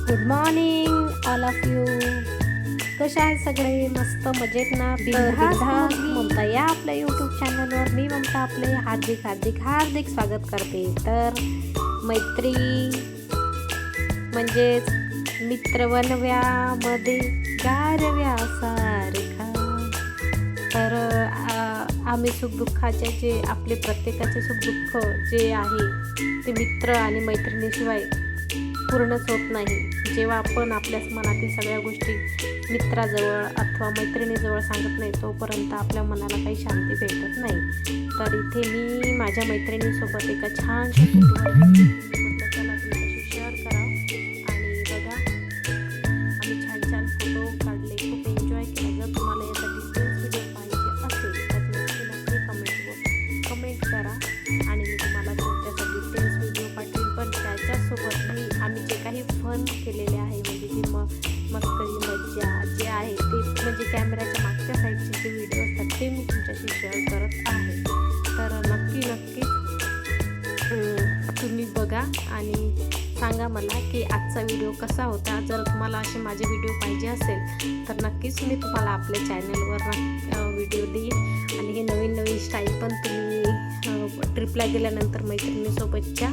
Good morning all of you. कशा आहेत सगळे? मस्त मजेत ना? बिनधास्त ममता या आपल्या यूट्यूब चॅनलवर मी ममता आपले हार्दिक हार्दिक हार्दिक स्वागत करते. तर मैत्री म्हणजेच मित्र वनव्यामध्ये गारव्या सारखा. तर आम्ही सुखदुःखाचे जे आपले प्रत्येकाचे सुखदुःख जे आहे ते मित्र आणि मैत्रिणीशिवाय पूर्णच होत नाही. जेव्हा आपण आपल्या मनातील सगळ्या गोष्टी मित्राजवळ अथवा मैत्रिणीजवळ सांगत नाही तोपर्यंत आपल्या मनाला काही शांती भेटत नाही. तर इथे मी माझ्या मैत्रिणीसोबत एका छानशा म्हटलं चला तुमच्याशी शेअर करावं. आणि बघा आम्ही छान छान फोटो काढले, खूप एन्जॉय केला. जर तुम्हाला याचा डिटेल्स व्हिडिओ पाहिजे असेल तर नक्की नक्की कमेंट करा आणि मी तुम्हाला त्याचा डिटेल्स व्हिडिओ पाठवेन. पण त्याच्यासोबत आम्ही जे काही फन केलेले आहे म्हणजे जी मस्करी मज्जा जे आहे ते म्हणजे कॅमेऱ्याच्या मागच्या साईडचे जे व्हिडिओ असतात ते मी तुमच्याशी शेअर करत आहे. तर नक्कीच तुम्ही बघा आणि सांगा मला की आजचा व्हिडिओ कसा होता. जर तुम्हाला असे माझे व्हिडिओ पाहिजे असेल तर नक्कीच मी तुम्हाला आपल्या चॅनलवर व्हिडिओ देईन. आणि हे नवीन स्टाईल पण तुम्ही ट्रिपला गेल्यानंतर मैत्रिणीसोबतच्या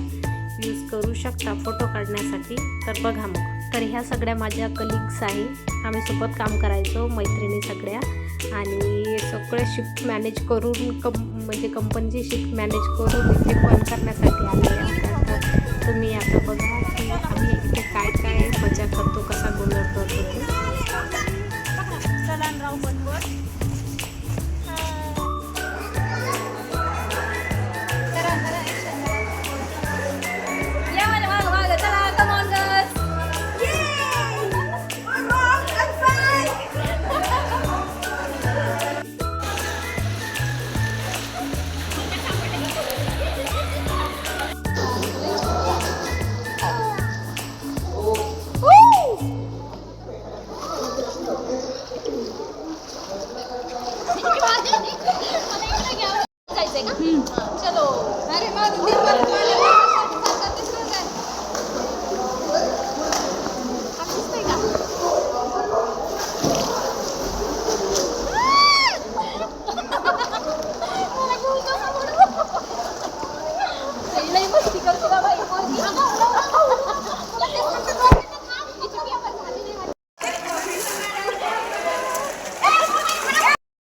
यूज करू शकता फोटो काढण्यासाठी. तर बघा मग. तर ह्या सगळ्या माझ्या कलिग्स आहे. आम्ही सोबत काम करायचो मैत्रिणी सगळ्या. आणि सगळे शिफ्ट मॅनेज करून म्हणजे कंपनीची शिफ्ट मॅनेज करून इथे फन करण्यासाठी आलेले. तर तुम्ही आता बघा की आम्ही